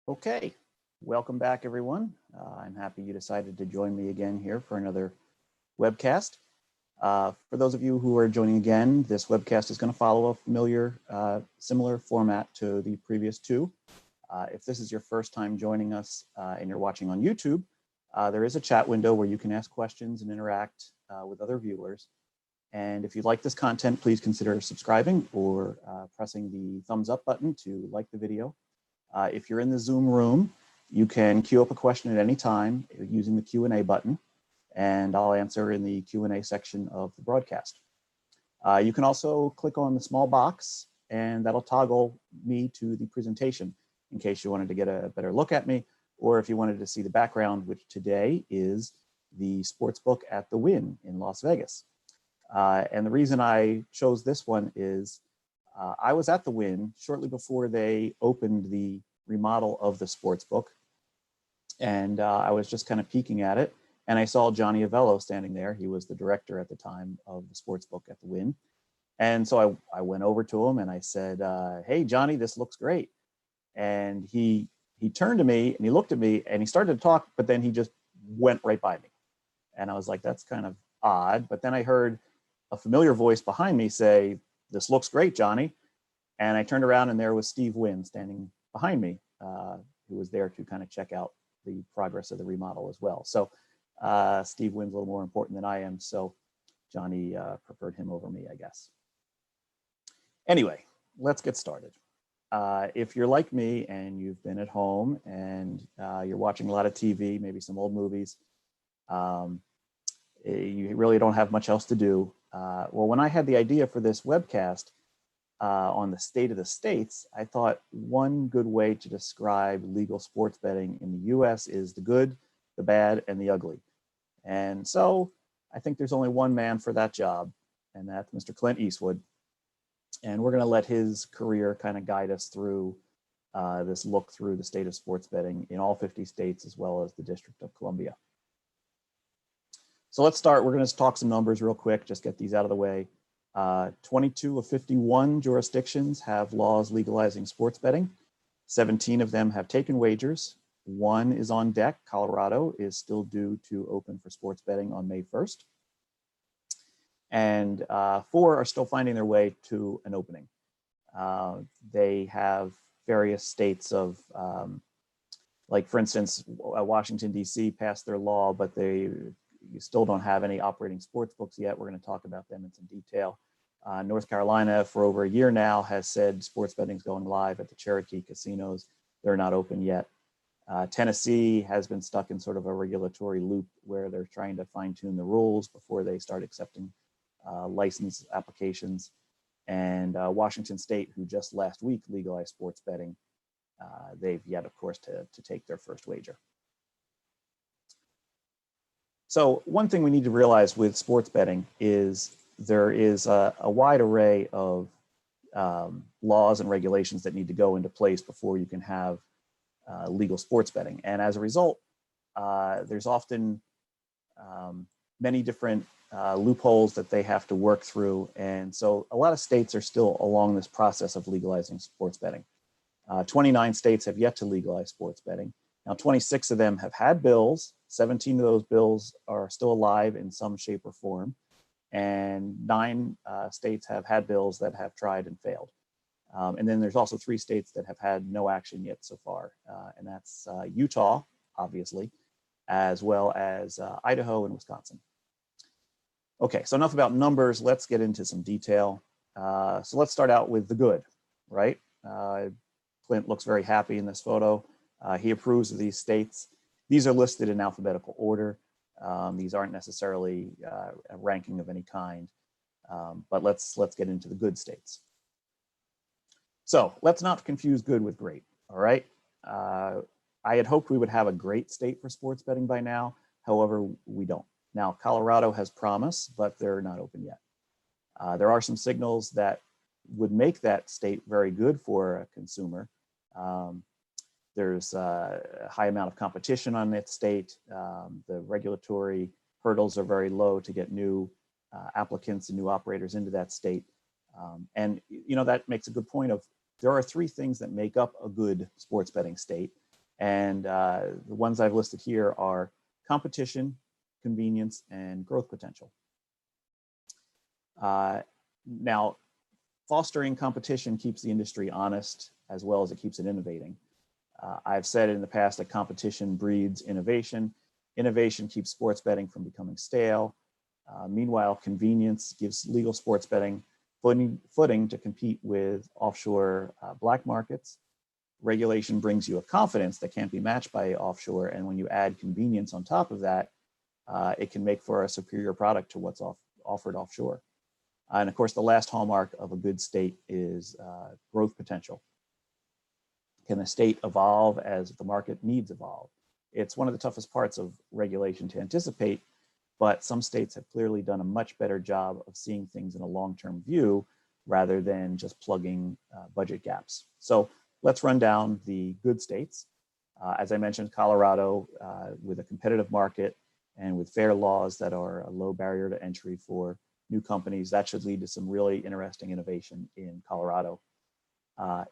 Okay, welcome back, everyone. I'm happy you decided to join me again here for another webcast. For those of you who are joining again, this webcast is going to follow a familiar, similar format to the previous two. If this is your first time joining us and you're watching on YouTube, there is a chat window where you can ask questions and interact with other viewers. And if you like this content, please consider subscribing or pressing the thumbs up button to like the video. If you're in the Zoom room, you can queue up a question at any time using the Q&A button, and I'll answer in the Q&A section of the broadcast. You can also click on the small box, and that'll toggle me to the presentation in case you wanted to get a better look at me, or if you wanted to see the background, which today is the sportsbook at the Wynn in Las Vegas. And the reason I chose this one is I was at the Wynn shortly before they opened the remodel of the sportsbook, and I was just kind of peeking at it, and I saw Johnny Avello standing there. He was the director at the time of the sportsbook at the Wynn, and so I went over to him and I said, "Hey, Johnny, this looks great." And he turned to me and he looked at me and he started to talk, but then he just went right by me, and I was like, "That's kind of odd." But then I heard a familiar voice behind me say, "This looks great, Johnny." And I turned around and there was Steve Wynn standing behind me, who was there to kind of check out the progress of the remodel as well. So Steve Wynn's a little more important than I am, so Johnny preferred him over me, I guess. Anyway, let's get started. If you're like me and you've been at home and you're watching a lot of TV, maybe some old movies, you really don't have much else to do. Well, when I had the idea for this webcast on the state of the states, I thought one good way to describe legal sports betting in the US is the good, the bad, and the ugly. And so I think there's only one man for that job, and that's Mr. Clint Eastwood. And we're going to let his career kind of guide us through this look through the state of sports betting in all 50 states, as well as the District of Columbia. So let's start. We're going to talk some numbers real quick, just get these out of the way. 22 of 51 jurisdictions have laws legalizing sports betting. 17 of them have taken wagers. One is on deck. Colorado is still due to open for sports betting on May 1st. And 4 are still finding their way to an opening. They have various states of, like for instance, Washington, D.C. passed their law, but you still don't have any operating sports books yet. We're going to talk about them in some detail. North Carolina, for over a year now, has said sports betting is going live at the Cherokee casinos. They're not open yet. Tennessee has been stuck in sort of a regulatory loop where they're trying to fine tune the rules before they start accepting license applications. And Washington State, who just last week legalized sports betting, they've yet, of course, to take their first wager. So one thing we need to realize with sports betting is there is a wide array of laws and regulations that need to go into place before you can have legal sports betting. And as a result, there's often many different loopholes that they have to work through. And so a lot of states are still along this process of legalizing sports betting. 29 states have yet to legalize sports betting. Now, 26 of them have had bills. 17 of those bills are still alive in some shape or form. And 9 states have had bills that have tried and failed. And then there's also 3 states that have had no action yet so far. And that's Utah, obviously, as well as Idaho and Wisconsin. Okay, so enough about numbers. Let's get into some detail. So let's start out with the good, right? Clint looks very happy in this photo. He approves of these states. These are listed in alphabetical order. These aren't necessarily a ranking of any kind, but let's get into the good states. So let's not confuse good with great, all right? I had hoped we would have a great state for sports betting by now. However, we don't. Now, Colorado has promise, but they're not open yet. There are some signals that would make that state very good for a consumer. There's a high amount of competition on that state. The regulatory hurdles are very low to get new applicants and new operators into that state. And you know, that makes a good point of there are 3 things that make up a good sports betting state. And the ones I've listed here are competition, convenience, and growth potential. Now, fostering competition keeps the industry honest as well as it keeps it innovating. I've said in the past that competition breeds innovation. Innovation keeps sports betting from becoming stale. Meanwhile, convenience gives legal sports betting footing to compete with offshore black markets. Regulation brings you a confidence that can't be matched by offshore. And when you add convenience on top of that, it can make for a superior product to what's offered offshore. And of course, the last hallmark of a good state is growth potential. Can the state evolve as the market needs evolve? It's one of the toughest parts of regulation to anticipate, but some states have clearly done a much better job of seeing things in a long-term view rather than just plugging budget gaps. So let's run down the good states. As I mentioned, Colorado, with a competitive market and with fair laws that are a low barrier to entry for new companies, that should lead to some really interesting innovation in Colorado.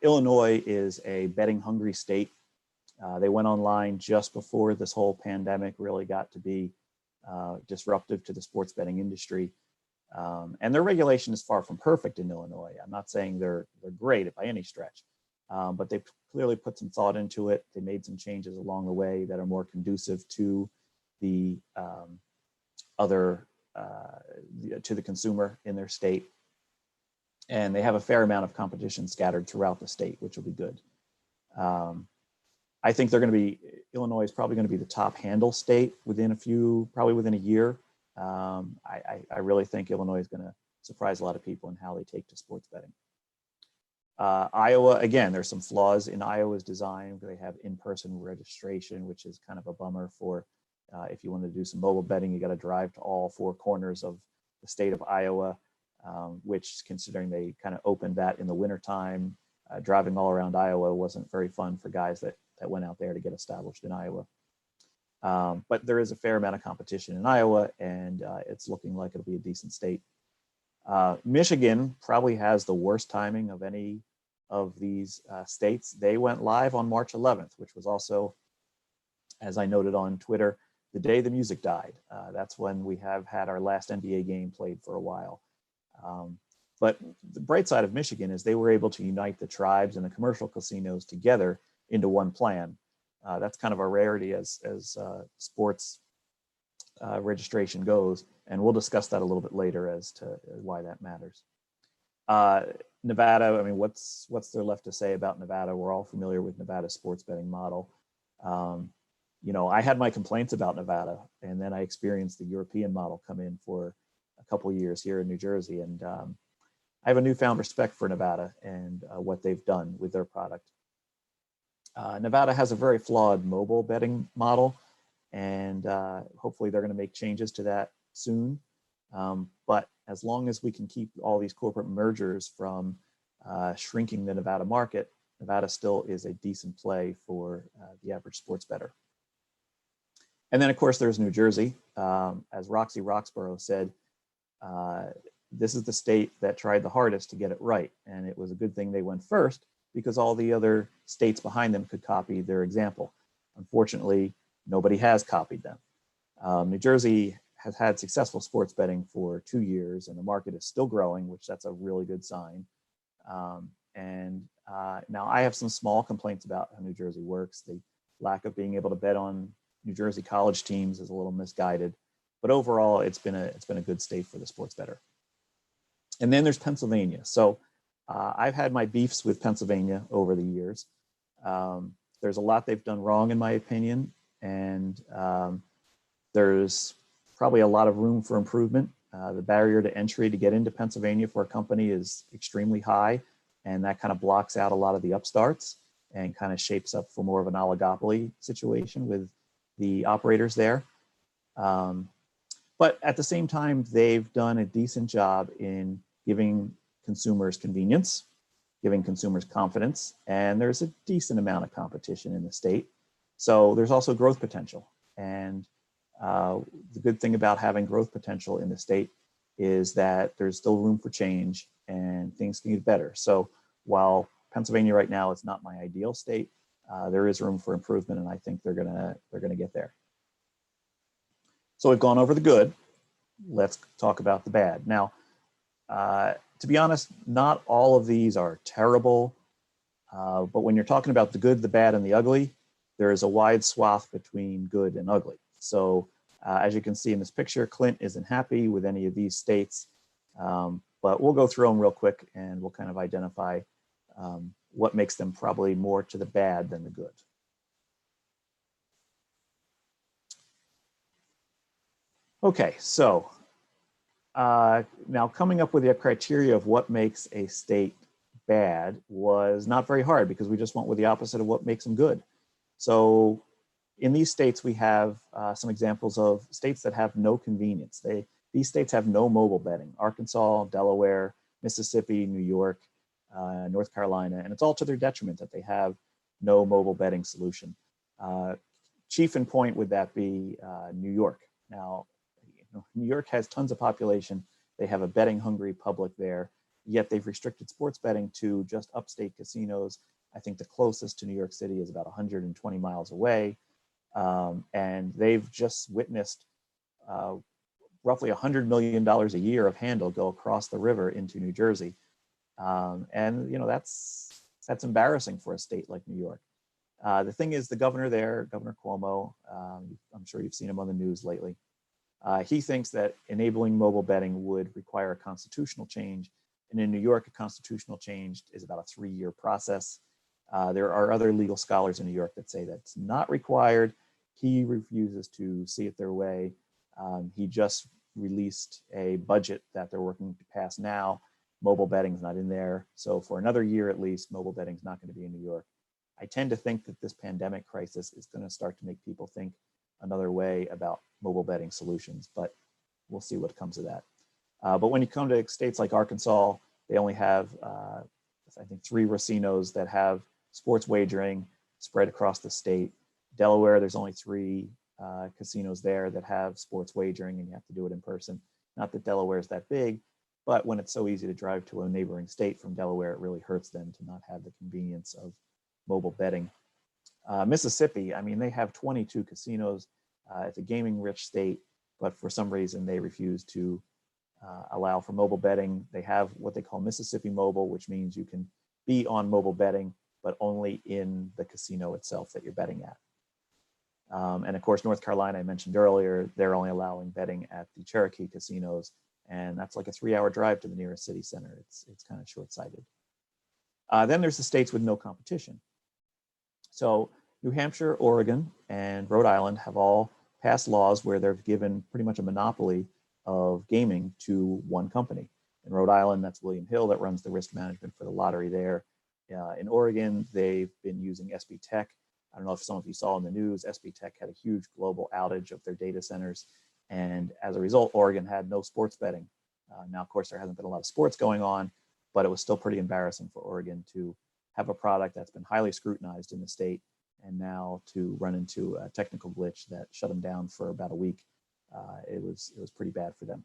Illinois is a betting hungry state. They went online just before this whole pandemic really got to be disruptive to the sports betting industry. And their regulation is far from perfect in Illinois. I'm not saying they're great by any stretch, but they clearly put some thought into it. They made some changes along the way that are more conducive to the to the consumer in their state. And they have a fair amount of competition scattered throughout the state, which will be good. I think Illinois is probably going to be the top handle state probably within a year. I really think Illinois is going to surprise a lot of people in how they take to sports betting. Iowa, again, there's some flaws in Iowa's design. They have in-person registration, which is kind of a bummer for if you want to do some mobile betting, you got to drive to all four corners of the state of Iowa, which, considering they kind of opened that in the wintertime, driving all around Iowa wasn't very fun for guys that went out there to get established in Iowa. But there is a fair amount of competition in Iowa, and it's looking like it'll be a decent state. Michigan probably has the worst timing of any of these states. They went live on March 11th, which was also, as I noted on Twitter, the day the music died. That's when we have had our last NBA game played for a while. But the bright side of Michigan is they were able to unite the tribes and the commercial casinos together into one plan. That's kind of a rarity as sports registration goes, and we'll discuss that a little bit later as to why that matters. Nevada, I mean, what's there left to say about Nevada? We're all familiar with Nevada's sports betting model. I had my complaints about Nevada, and then I experienced the European model come in for a couple of years here in New Jersey, and I have a newfound respect for Nevada and what they've done with their product. Nevada has a very flawed mobile betting model, and hopefully they're going to make changes to that soon. But as long as we can keep all these corporate mergers from shrinking the Nevada market, Nevada still is a decent play for the average sports bettor. And then, of course, there's New Jersey. As Roxy Roxborough said, this is the state that tried the hardest to get it right. And it was a good thing they went first, because all the other states behind them could copy their example. Unfortunately, nobody has copied them. New Jersey has had successful sports betting for 2 years, and the market is still growing, which that's a really good sign. Now I have some small complaints about how New Jersey works. The lack of being able to bet on New Jersey college teams is a little misguided, but overall it's been a good state for the sports bettor. And then there's Pennsylvania. So I've had my beefs with Pennsylvania over the years. There's a lot they've done wrong, in my opinion, and there's probably a lot of room for improvement. The barrier to entry to get into Pennsylvania for a company is extremely high, and that kind of blocks out a lot of the upstarts and kind of shapes up for more of an oligopoly situation with the operators there. But at the same time, they've done a decent job in giving consumers convenience, giving consumers confidence, and there's a decent amount of competition in the state. So there's also growth potential. And the good thing about having growth potential in the state is that there's still room for change and things can get better. So while Pennsylvania right now is not my ideal state, there is room for improvement, and I think they're gonna get there. So we've gone over the good. Let's talk about the bad. Now, to be honest, not all of these are terrible, but when you're talking about the good, the bad, and the ugly, there is a wide swath between good and ugly. So as you can see in this picture, Clint isn't happy with any of these states, but we'll go through them real quick and we'll kind of identify what makes them probably more to the bad than the good. Okay, so now coming up with the criteria of what makes a state bad was not very hard because we just went with the opposite of what makes them good. So in these states, we have some examples of states that have no convenience. These states have no mobile betting: Arkansas, Delaware, Mississippi, New York, North Carolina, and it's all to their detriment that they have no mobile betting solution. Chief in point would that be New York. Now, New York has tons of population. They have a betting hungry public there, yet they've restricted sports betting to just upstate casinos. I think the closest to New York City is about 120 miles away. And they've just witnessed roughly $100 million a year of handle go across the river into New Jersey. And that's embarrassing for a state like New York. The thing is, the governor there, Governor Cuomo, I'm sure you've seen him on the news lately. He thinks that enabling mobile betting would require a constitutional change. And in New York, a constitutional change is about a 3-year process. There are other legal scholars in New York that say that's not required. He refuses to see it their way. He just released a budget that they're working to pass now. Mobile betting's not in there. So for another year at least, mobile betting's not going to be in New York. I tend to think that this pandemic crisis is going to start to make people think another way about mobile betting solutions, but we'll see what comes of that. But when you come to states like Arkansas, they only have, I think, 3 racinos that have sports wagering spread across the state. Delaware, there's only 3 casinos there that have sports wagering, and you have to do it in person. Not that Delaware is that big, but when it's so easy to drive to a neighboring state from Delaware, it really hurts them to not have the convenience of mobile betting. Mississippi, I mean, they have 22 casinos. It's a gaming-rich state, but for some reason they refuse to allow for mobile betting. They have what they call Mississippi Mobile, which means you can be on mobile betting, but only in the casino itself that you're betting at. And of course, North Carolina, I mentioned earlier, they're only allowing betting at the Cherokee casinos, and that's like a 3-hour drive to the nearest city center. It's kind of short-sighted. Then there's the states with no competition. So New Hampshire, Oregon, and Rhode Island have all passed laws where they've given pretty much a monopoly of gaming to one company. In Rhode Island, that's William Hill that runs the risk management for the lottery there. In Oregon, they've been using SB Tech. I don't know if some of you saw in the news, SB Tech had a huge global outage of their data centers. And as a result, Oregon had no sports betting. Now, of course, there hasn't been a lot of sports going on, but it was still pretty embarrassing for Oregon to have a product that's been highly scrutinized in the state, and now to run into a technical glitch that shut them down for about a week. It was pretty bad for them.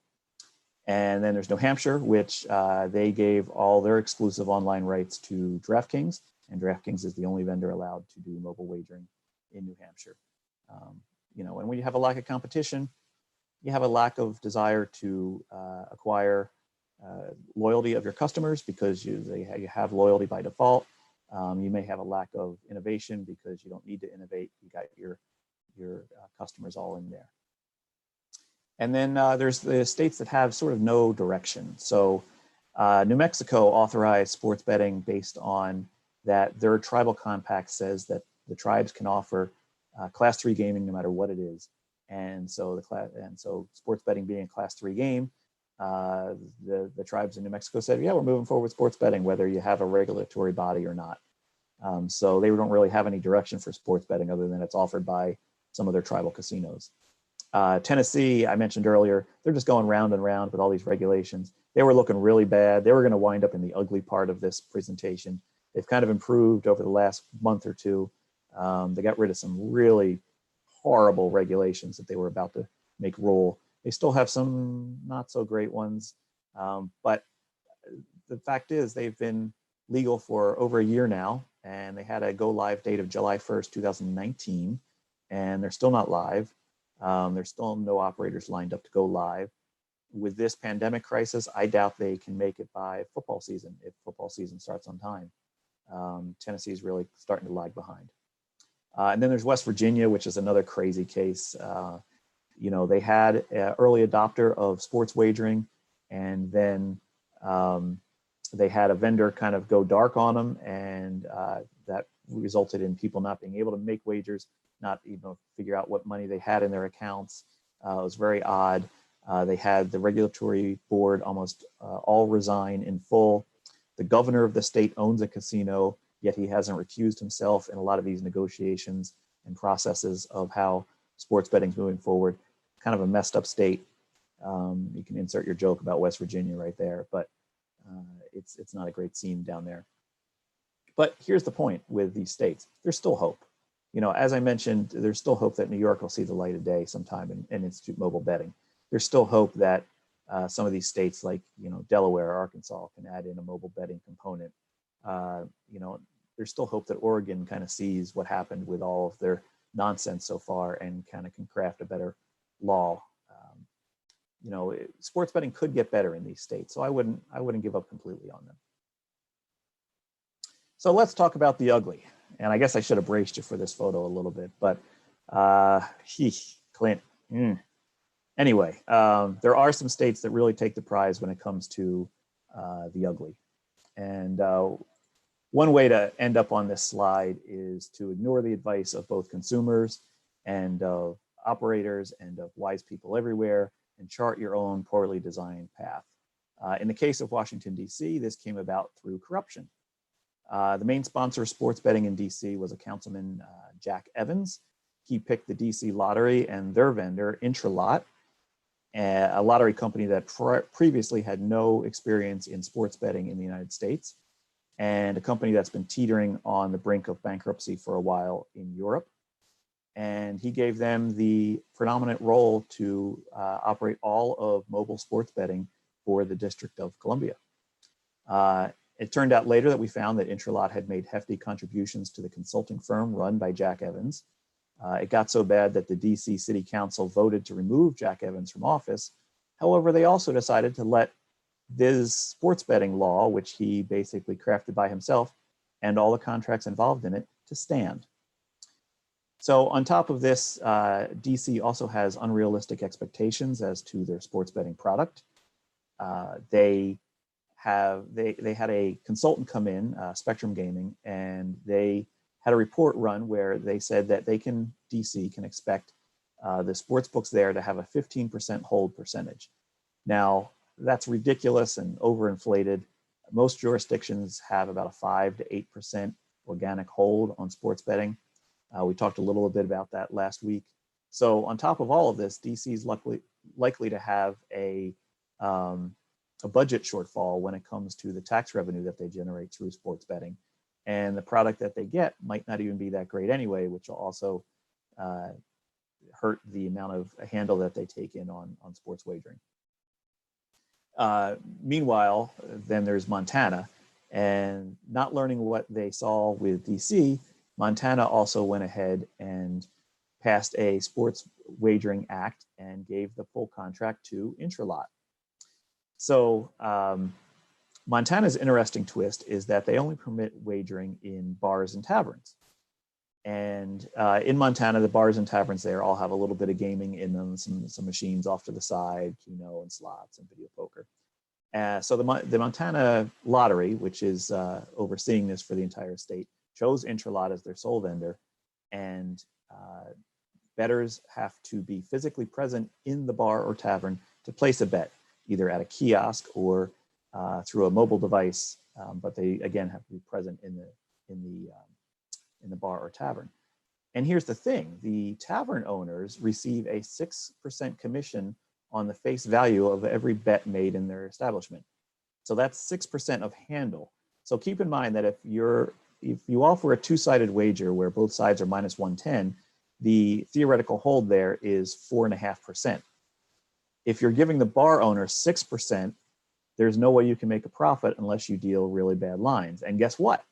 And then there's New Hampshire, which they gave all their exclusive online rights to DraftKings, and DraftKings is the only vendor allowed to do mobile wagering in New Hampshire. And when you have a lack of competition, you have a lack of desire to acquire loyalty of your customers because you have loyalty by default. You may have a lack of innovation because you don't need to innovate. You got your customers all in there. And then there's the states that have sort of no direction. So New Mexico authorized sports betting based on that their tribal compact says that the tribes can offer class 3 gaming no matter what it is. And so sports betting being a class 3 game, the tribes in New Mexico said, yeah, we're moving forward with sports betting, whether you have a regulatory body or not. So they don't really have any direction for sports betting other than it's offered by some of their tribal casinos. Tennessee, I mentioned earlier, they're just going round and round with all these regulations. They were looking really bad. They were going to wind up in the ugly part of this presentation. They've kind of improved over the last month or two. They got rid of some really horrible regulations that they were about to make rule. They still have some not so great ones, but the fact is they've been legal for over a year now, and they had a go live date of July 1st, 2019, and they're still not live. There's still no operators lined up to go live. With this pandemic crisis, I doubt they can make it by football season, if football season starts on time. Tennessee is really starting to lag behind. And then there's West Virginia, which is another crazy case. They had an early adopter of sports wagering, and then they had a vendor kind of go dark on them, and that resulted in people not being able to make wagers, not even figure out what money they had in their accounts. It was very odd. They had the regulatory board almost all resign in full. The governor of the state owns a casino, yet he hasn't recused himself in a lot of these negotiations and processes of how sports betting is moving forward. Kind of a messed up state. You can insert your joke about West Virginia right there, but it's not a great scene down there. But here's the point with these states. There's still hope. As I mentioned, there's still hope that New York will see the light of day sometime and institute mobile betting. There's still hope that some of these states like, Delaware or Arkansas can add in a mobile betting component. There's still hope that Oregon kind of sees what happened with all of their nonsense so far and kind of can craft a better law. Sports betting could get better in these states, so I wouldn't give up completely on them. So let's talk about the ugly. And I guess I should have braced you for this photo a little bit, but Clint. Anyway, there are some states that really take the prize when it comes to the ugly. And one way to end up on this slide is to ignore the advice of both consumers and of operators and of wise people everywhere and chart your own poorly designed path. In the case of Washington, D.C., this came about through corruption. The main sponsor of sports betting in D.C. was a councilman, Jack Evans. He picked the D.C. lottery and their vendor, Intralot, a lottery company that previously had no experience in sports betting in the United States, and a company that's been teetering on the brink of bankruptcy for a while in Europe. And he gave them the predominant role to operate all of mobile sports betting for the District of Columbia. It turned out later that we found that Intralot had made hefty contributions to the consulting firm run by Jack Evans. It got so bad that the DC City Council voted to remove Jack Evans from office. However, they also decided to let this sports betting law, which he basically crafted by himself, and all the contracts involved in it to stand. So on top of this, DC also has unrealistic expectations as to their sports betting product. They had a consultant come in, Spectrum Gaming, and they had a report run where they said that DC can expect the sports books there to have a 15% hold percentage. Now, that's ridiculous and overinflated. Most jurisdictions have about a 5 to 8% organic hold on sports betting. We talked a little bit about that last week. So on top of all of this, DC is likely to have a budget shortfall when it comes to the tax revenue that they generate through sports betting. And the product that they get might not even be that great anyway, which will also hurt the amount of handle that they take in on sports wagering. Meanwhile, then there's Montana, and not learning what they saw with DC, Montana also went ahead and passed a sports wagering act and gave the full contract to Intralot. So Montana's interesting twist is that they only permit wagering in bars and taverns. And in Montana, the bars and taverns there all have a little bit of gaming in them, some machines off to the side, Keno and slots and video poker. So the Montana Lottery, which is overseeing this for the entire state, chose Intralot as their sole vendor, and bettors have to be physically present in the bar or tavern to place a bet, either at a kiosk or through a mobile device, but they again have to be present in the bar or tavern. And here's the thing: the tavern owners receive a 6% commission on the face value of every bet made in their establishment. So that's 6% of handle. So keep in mind that if you offer a two-sided wager where both sides are minus 110, the theoretical hold there is 4.5%. If you're giving the bar owner 6%, there's no way you can make a profit unless you deal really bad lines. And guess what?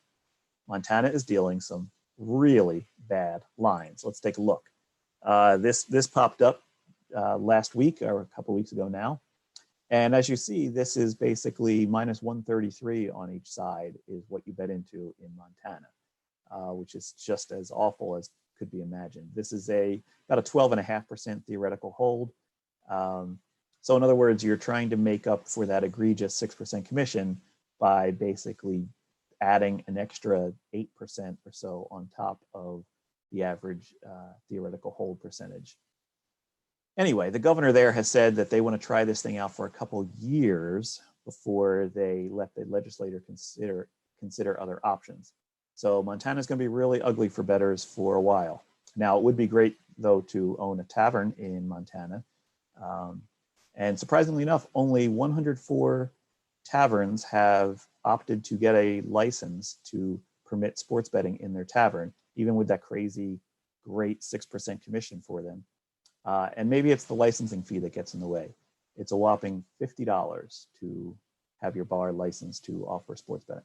Montana is dealing some really bad lines. Let's take a look. This popped up last week or a couple weeks ago now. And as you see, this is basically minus 133 on each side is what you bet into in Montana, which is just as awful as could be imagined. This is about a 12.5% theoretical hold. So in other words, you're trying to make up for that egregious 6% commission by basically adding an extra 8% or so on top of the average theoretical hold percentage. Anyway, the governor there has said that they want to try this thing out for a couple years before they let the legislature consider other options. So Montana is going to be really ugly for bettors for a while. Now, it would be great, though, to own a tavern in Montana. And surprisingly enough, only 104 taverns have opted to get a license to permit sports betting in their tavern, even with that crazy, great 6% commission for them. And maybe it's the licensing fee that gets in the way. It's a whopping $50 to have your bar licensed to offer sports betting.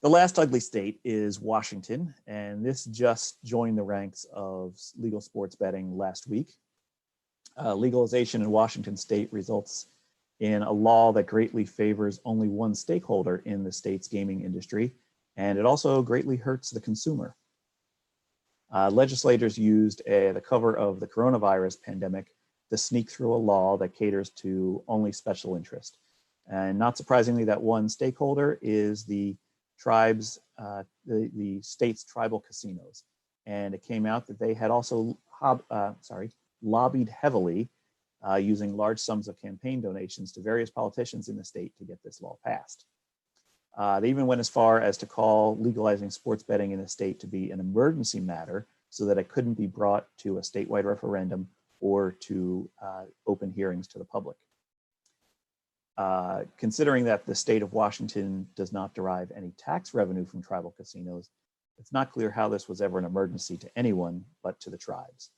The last ugly state is Washington, and this just joined the ranks of legal sports betting last week. Legalization in Washington state results in a law that greatly favors only one stakeholder in the state's gaming industry, and it also greatly hurts the consumer. Legislators used the cover of the coronavirus pandemic to sneak through a law that caters to only special interest. And not surprisingly, that one stakeholder is the state's tribal casinos. And it came out that they had also lobbied heavily using large sums of campaign donations to various politicians in the state to get this law passed. They even went as far as to call legalizing sports betting in the state to be an emergency matter so that it couldn't be brought to a statewide referendum or to open hearings to the public. Considering that the state of Washington does not derive any tax revenue from tribal casinos, it's not clear how this was ever an emergency to anyone but to the tribes.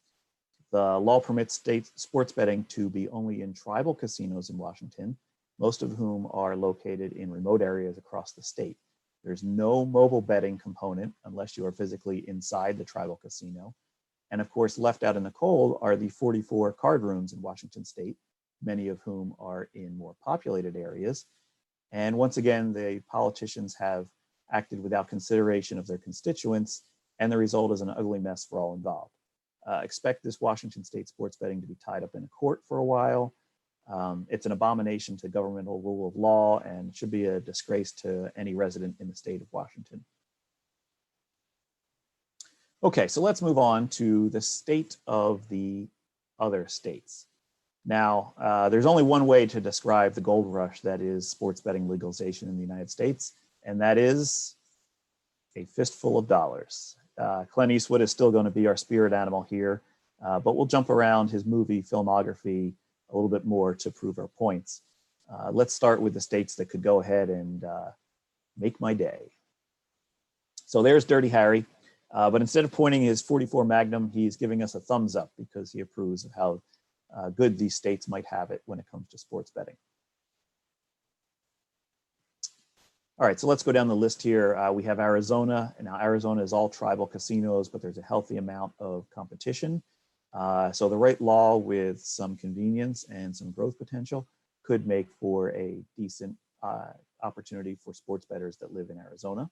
The law permits state sports betting to be only in tribal casinos in Washington, most of whom are located in remote areas across the state. There's no mobile betting component unless you are physically inside the tribal casino. And of course, left out in the cold are the 44 card rooms in Washington state, many of whom are in more populated areas. And once again, the politicians have acted without consideration of their constituents, and the result is an ugly mess for all involved. Expect this Washington state sports betting to be tied up in a court for a while. It's an abomination to governmental rule of law and should be a disgrace to any resident in the state of Washington. Okay, so let's move on to the state of the other states. Now, there's only one way to describe the gold rush that is sports betting legalization in the United States, and that is a fistful of dollars. Clint Eastwood is still going to be our spirit animal here, but we'll jump around his movie filmography a little bit more to prove our points. Let's start with the states that could go ahead and make my day. So there's Dirty Harry, but instead of pointing his 44 Magnum, he's giving us a thumbs up because he approves of how good these states might have it when it comes to sports betting. All right, so let's go down the list here. We have Arizona, and now Arizona is all tribal casinos, but there's a healthy amount of competition. So the right law with some convenience and some growth potential could make for a decent opportunity for sports bettors that live in Arizona.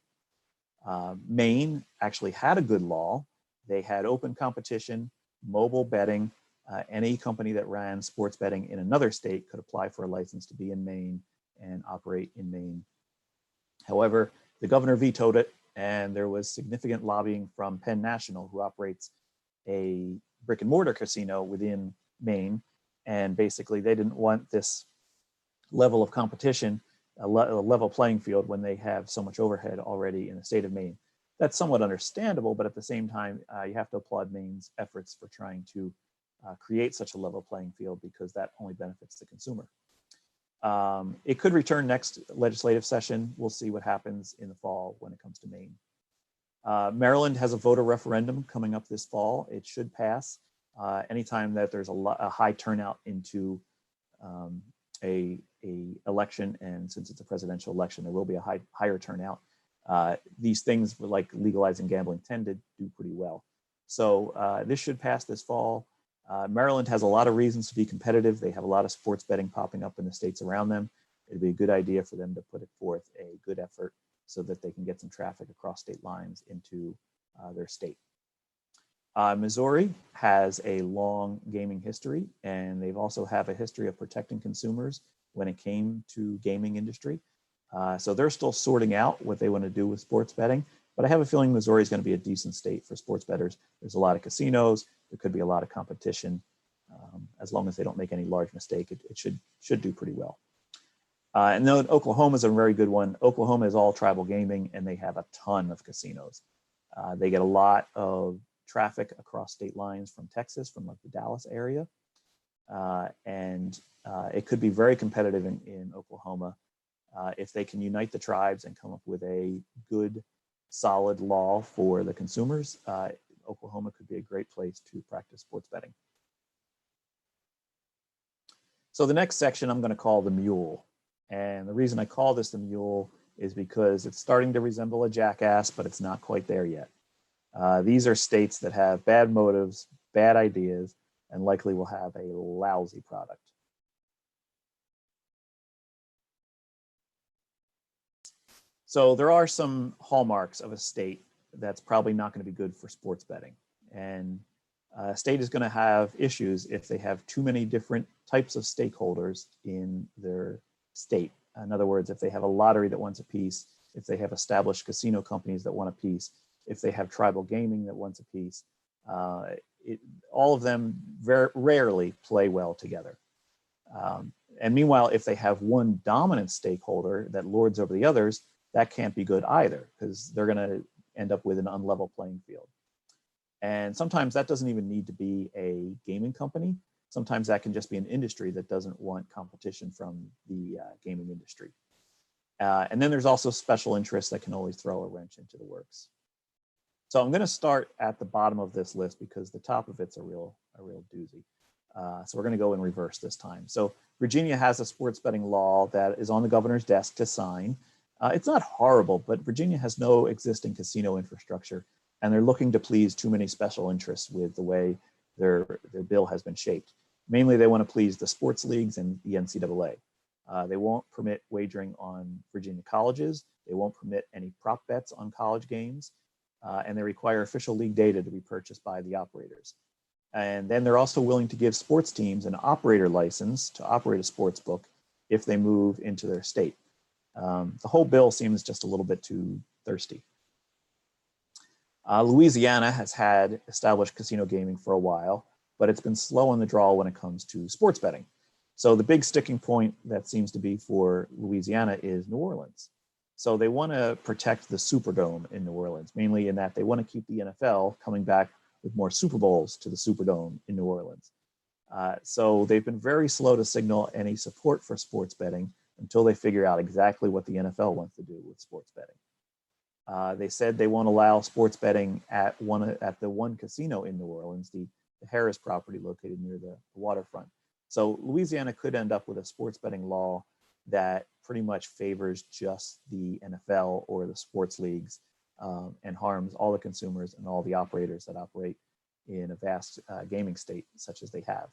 Maine actually had a good law. They had open competition, mobile betting. Any company that ran sports betting in another state could apply for a license to be in Maine and operate in Maine. However, the governor vetoed it, and there was significant lobbying from Penn National, who operates a brick and mortar casino within Maine. And basically, they didn't want this level of competition, a level playing field, when they have so much overhead already in the state of Maine. That's somewhat understandable, but at the same time, you have to applaud Maine's efforts for trying to create such a level playing field, because that only benefits the consumer. It could return next legislative session. We'll see what happens in the fall when it comes to Maine. Maryland has a voter referendum coming up this fall. It should pass anytime that there's a high turnout into a election, and since it's a presidential election, there will be a higher turnout. These things like legalizing gambling tend to do pretty well. So this should pass this fall. Maryland has a lot of reasons to be competitive. They have a lot of sports betting popping up in the states around them. It'd be a good idea for them to put forth a good effort so that they can get some traffic across state lines into their state. Missouri has a long gaming history, and they've also have a history of protecting consumers when it came to gaming industry. So they're still sorting out what they want to do with sports betting, but I have a feeling Missouri is going to be a decent state for sports bettors. There's a lot of casinos. There could be a lot of competition. As long as they don't make any large mistake, it should do pretty well. And then Oklahoma is a very good one. Oklahoma is all tribal gaming, and they have a ton of casinos. They get a lot of traffic across state lines from Texas, from like the Dallas area. And it could be very competitive in Oklahoma if they can unite the tribes and come up with a good, solid law for the consumers. Oklahoma could be a great place to practice sports betting. So the next section I'm going to call the mule. And the reason I call this the mule is because it's starting to resemble a jackass, but it's not quite there yet. These are states that have bad motives, bad ideas, and likely will have a lousy product. So there are some hallmarks of a state that's probably not going to be good for sports betting. And a state is going to have issues if they have too many different types of stakeholders in their state. In other words, if they have a lottery that wants a piece, if they have established casino companies that want a piece, if they have tribal gaming that wants a piece, all of them very rarely play well together. And meanwhile, if they have one dominant stakeholder that lords over the others, that can't be good either, because they're going to end up with an unlevel playing field. And sometimes that doesn't even need to be a gaming company. Sometimes that can just be an industry that doesn't want competition from the gaming industry. And then there's also special interests that can always throw a wrench into the works. So I'm going to start at the bottom of this list because the top of it's a real doozy. So we're going to go in reverse this time. So Virginia has a sports betting law that is on the governor's desk to sign. It's not horrible, but Virginia has no existing casino infrastructure, and they're looking to please too many special interests with the way their bill has been shaped. Mainly, they want to please the sports leagues and the NCAA. They won't permit wagering on Virginia colleges. They won't permit any prop bets on college games. And they require official league data to be purchased by the operators. And then they're also willing to give sports teams an operator license to operate a sports book if they move into their state. The whole bill seems just a little bit too thirsty. Louisiana has had established casino gaming for a while, but it's been slow on the draw when it comes to sports betting. So the big sticking point that seems to be for Louisiana is New Orleans. So they want to protect the Superdome in New Orleans, mainly in that they want to keep the NFL coming back with more Super Bowls to the Superdome in New Orleans. So they've been very slow to signal any support for sports betting until they figure out exactly what the NFL wants to do with sports betting. They said they won't allow sports betting at the one casino in New Orleans, the Harris property located near the waterfront. So Louisiana could end up with a sports betting law that pretty much favors just the NFL or the sports leagues and harms all the consumers and all the operators that operate in a vast gaming state such as they have.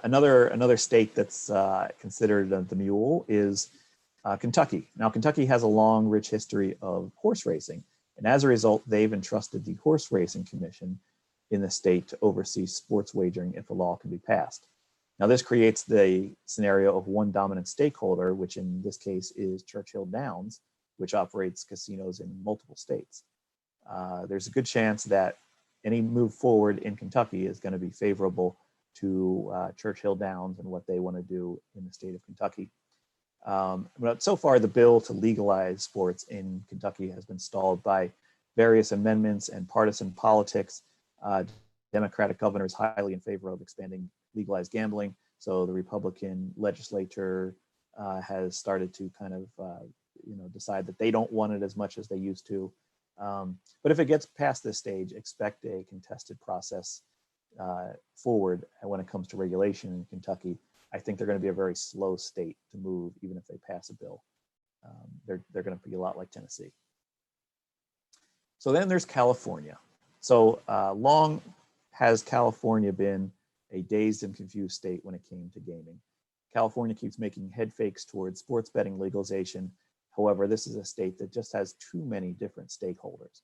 Another state that's considered the mule is Kentucky. Now, Kentucky has a long, rich history of horse racing, and as a result, they've entrusted the Horse Racing Commission in the state to oversee sports wagering if a law can be passed. Now, this creates the scenario of one dominant stakeholder, which in this case is Churchill Downs, which operates casinos in multiple states. There's a good chance that any move forward in Kentucky is going to be favorable to Churchill Downs and what they want to do in the state of Kentucky. But so far, the bill to legalize sports in Kentucky has been stalled by various amendments and partisan politics. Democratic governor is highly in favor of expanding legalized gambling. So the Republican legislature has started to kind of decide that they don't want it as much as they used to. But if it gets past this stage, expect a contested process forward when it comes to regulation in Kentucky. I think they're going to be a very slow state to move, even if they pass a bill. They're going to be a lot like Tennessee. So then there's California. So long has California been a dazed and confused state when it came to gaming. California keeps making head fakes towards sports betting legalization. However, this is a state that just has too many different stakeholders.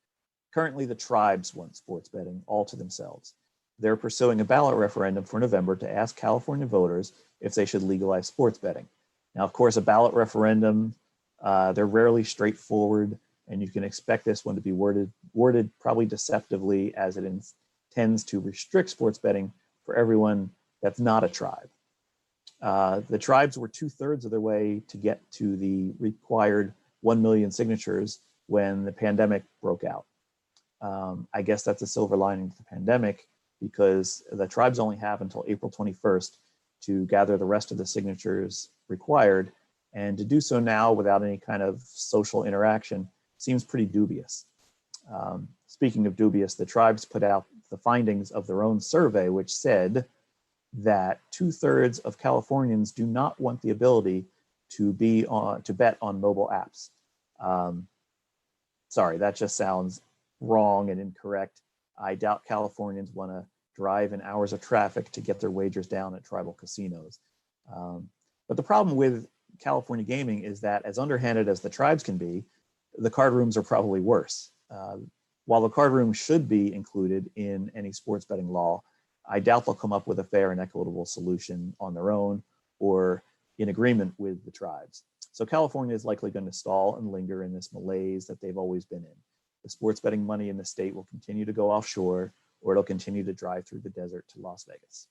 Currently, the tribes want sports betting all to themselves. They're pursuing a ballot referendum for November to ask California voters if they should legalize sports betting. Now, of course, a ballot referendum, they're rarely straightforward, and you can expect this one to be worded probably deceptively, as it intends to restrict sports betting for everyone that's not a tribe. The tribes were 2/3 of their way to get to the required 1 million signatures when the pandemic broke out. I guess that's a silver lining to the pandemic, because the tribes only have until April 21st to gather the rest of the signatures required, and to do so now without any kind of social interaction seems pretty dubious. Speaking of dubious, the tribes put out the findings of their own survey, which said that 2/3 of Californians do not want the ability to bet on mobile apps. Sorry, that just sounds wrong and incorrect. I doubt Californians want to drive in hours of traffic to get their wagers down at tribal casinos. But the problem with California gaming is that, as underhanded as the tribes can be, the card rooms are probably worse. While the card room should be included in any sports betting law, I doubt they'll come up with a fair and equitable solution on their own or in agreement with the tribes. So California is likely going to stall and linger in this malaise that they've always been in. The sports betting money in the state will continue to go offshore, or it'll continue to drive through the desert to Las Vegas.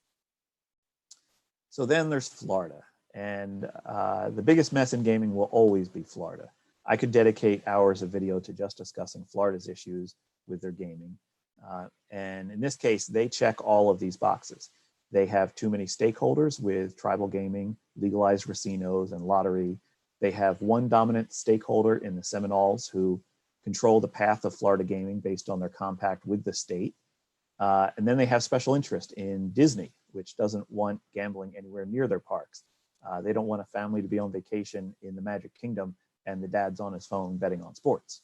So then there's Florida, and the biggest mess in gaming will always be Florida. I could dedicate hours of video to just discussing Florida's issues with their gaming. And in this case, they check all of these boxes. They have too many stakeholders with tribal gaming, legalized racinos, and lottery. They have one dominant stakeholder in the Seminoles, who control the path of Florida gaming based on their compact with the state. And then they have special interest in Disney, which doesn't want gambling anywhere near their parks. They don't want a family to be on vacation in the Magic Kingdom and the dad's on his phone betting on sports.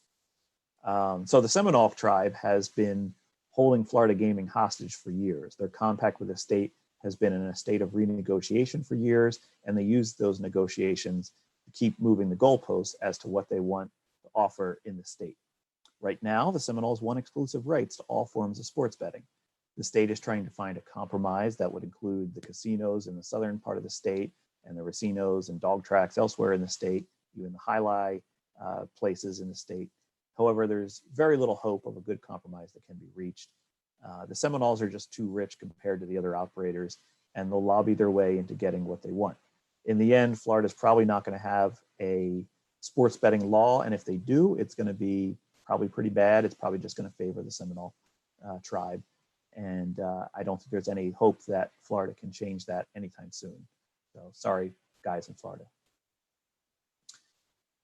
So the Seminole tribe has been holding Florida gaming hostage for years. Their compact with the state has been in a state of renegotiation for years, and they use those negotiations to keep moving the goalposts as to what they want to offer in the state. Right now, the Seminoles want exclusive rights to all forms of sports betting. The state is trying to find a compromise that would include the casinos in the southern part of the state and the racinos and dog tracks elsewhere in the state, even the highlight places in the state. However, there's very little hope of a good compromise that can be reached. The Seminoles are just too rich compared to the other operators, and they'll lobby their way into getting what they want. In the end, Florida's probably not going to have a sports betting law, and if they do, it's going to be probably pretty bad. It's probably just going to favor the Seminole tribe, and I don't think there's any hope that Florida can change that anytime soon. So sorry, guys in Florida.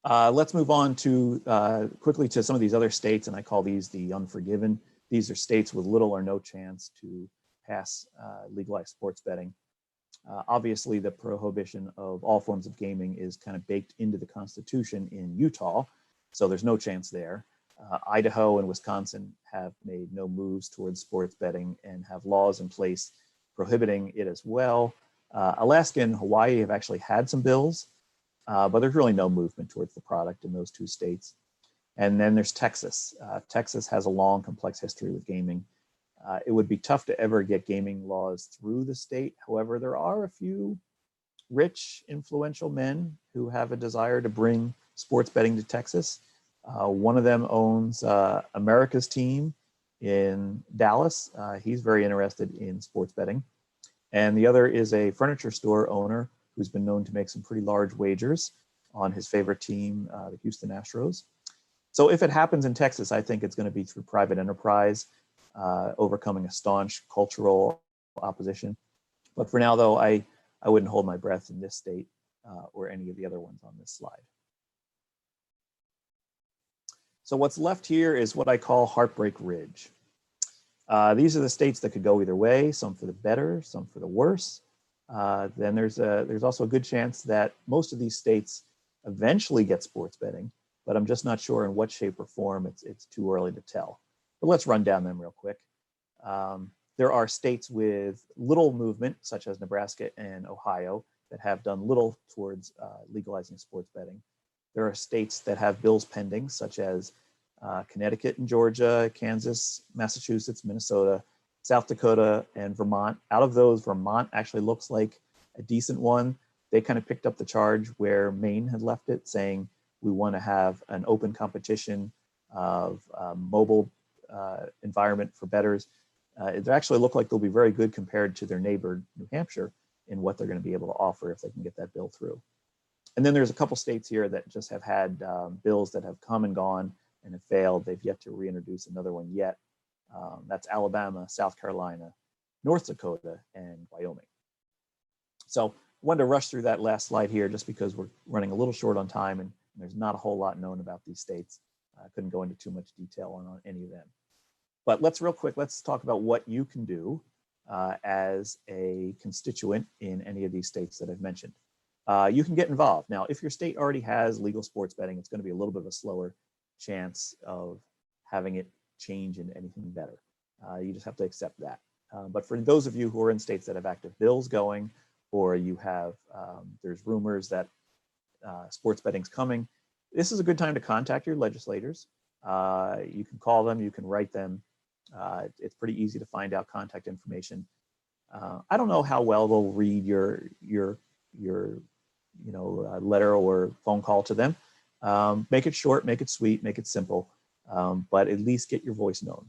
Let's move on to quickly to some of these other states, and I call these the unforgiven. These are states with little or no chance to pass legalized sports betting. Obviously, the prohibition of all forms of gaming is kind of baked into the Constitution in Utah, so there's no chance there. Idaho and Wisconsin have made no moves towards sports betting and have laws in place prohibiting it as well. Alaska and Hawaii have actually had some bills, but there's really no movement towards the product in those two states. And then there's Texas. Texas has a long, complex history with gaming. It would be tough to ever get gaming laws through the state. However, there are a few rich, influential men who have a desire to bring sports betting to Texas. One of them owns America's team in Dallas. He's very interested in sports betting. And the other is a furniture store owner who's been known to make some pretty large wagers on his favorite team, the Houston Astros. So if it happens in Texas, I think it's going to be through private enterprise, overcoming a staunch cultural opposition. But for now, though, I wouldn't hold my breath in this state or any of the other ones on this slide. So what's left here is what I call Heartbreak Ridge. These are the states that could go either way, some for the better, some for the worse. then there's also a good chance that most of these states eventually get sports betting, but I'm just not sure in what shape or form. It's too early to tell. But let's run down them real quick. There are states with little movement, such as Nebraska and Ohio, that have done little towards legalizing sports betting. There are states that have bills pending, such as Connecticut and Georgia, Kansas, Massachusetts, Minnesota, South Dakota, and Vermont. Out of those, Vermont actually looks like a decent one. They kind of picked up the charge where Maine had left it, saying we want to have an open competition of mobile environment for bettors. It actually look like they'll be very good compared to their neighbor, New Hampshire, in what they're going to be able to offer if they can get that bill through. And then there's a couple states here that just have had bills that have come and gone and have failed. They've yet to reintroduce another one yet. That's Alabama, South Carolina, North Dakota, and Wyoming. So I wanted to rush through that last slide here just because we're running a little short on time and there's not a whole lot known about these states. I couldn't go into too much detail on any of them. But let's talk about what you can do as a constituent in any of these states that I've mentioned. You can get involved. Now, if your state already has legal sports betting, it's going to be a little bit of a slower chance of having it change into anything better. You just have to accept that. But for those of you who are in states that have active bills going, or you have, there's rumors that sports betting's coming, this is a good time to contact your legislators. You can call them, you can write them. It's pretty easy to find out contact information. I don't know how well they'll read your letter or phone call to them. Make it short, make it sweet, make it simple, but at least get your voice known.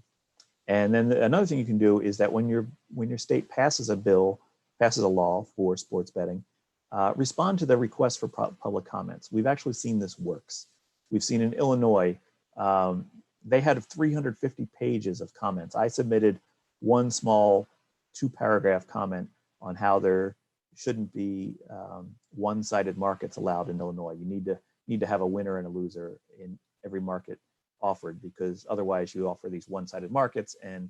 And then another thing you can do is that when your state passes a law for sports betting, respond to the request for public comments. We've actually seen this works. We've seen in Illinois, they had 350 pages of comments. I submitted one small 2-paragraph comment on how there shouldn't be one-sided markets allowed in Illinois. You need to have a winner and a loser in every market offered, because otherwise you offer these one-sided markets and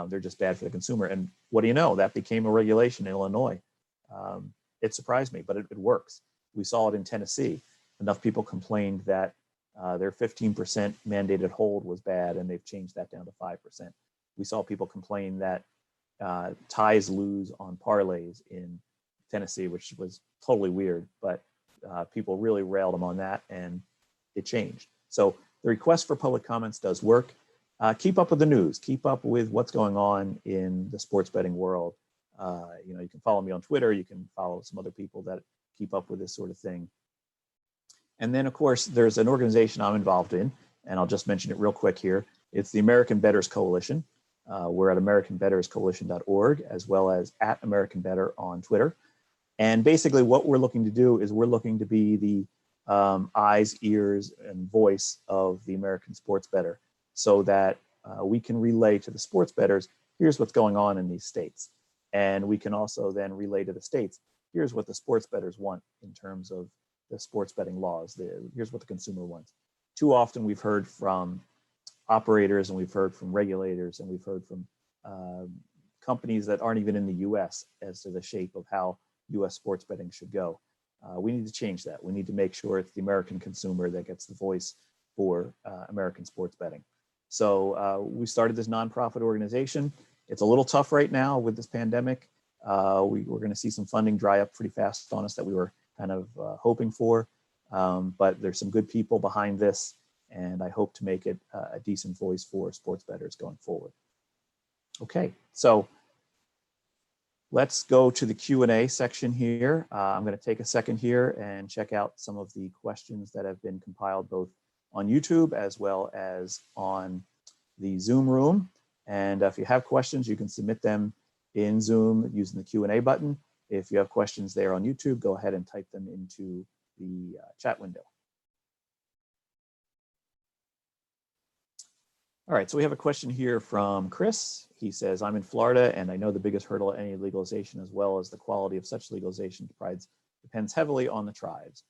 they're just bad for the consumer. And what do you know? That became a regulation in Illinois. It surprised me, but it works. We saw it in Tennessee. Enough people complained that their 15% mandated hold was bad, and they've changed that down to 5%. We saw people complain that ties lose on parlays in Tennessee, which was totally weird, but people really railed them on that, and it changed. So the request for public comments does work. Keep up with the news. Keep up with what's going on in the sports betting world. You can follow me on Twitter. You can follow some other people that keep up with this sort of thing. And then, of course, there's an organization I'm involved in, and I'll just mention it real quick here. It's the American Bettors Coalition. We're at AmericanBettorsCoalition.org, as well as at American Bettor on Twitter. And basically what we're looking to do is we're looking to be the eyes, ears, and voice of the American sports bettor, so that we can relay to the sports bettors, here's what's going on in these states. And we can also then relay to the states, here's what the sports bettors want in terms of the sports betting laws. Here's what the consumer wants. Too often we've heard from operators, and we've heard from regulators, and we've heard from companies that aren't even in the US as to the shape of how US sports betting should go. We need to change that. We need to make sure it's the American consumer that gets the voice for American sports betting. So we started this nonprofit organization. It's a little tough right now with this pandemic. We're going to see some funding dry up pretty fast on us that we were kind of hoping for, but there's some good people behind this, and I hope to make it a decent voice for sports bettors going forward. Okay, so let's go to the Q&A section here. I'm going to take a second here and check out some of the questions that have been compiled both on YouTube as well as on the Zoom room. And if you have questions, you can submit them in Zoom using the Q&A button. If you have questions there on YouTube, go ahead and type them into the chat window. All right, so we have a question here from Chris. He says, I'm in Florida, and I know the biggest hurdle at any legalization, as well as the quality of such legalization, depends heavily on the tribes.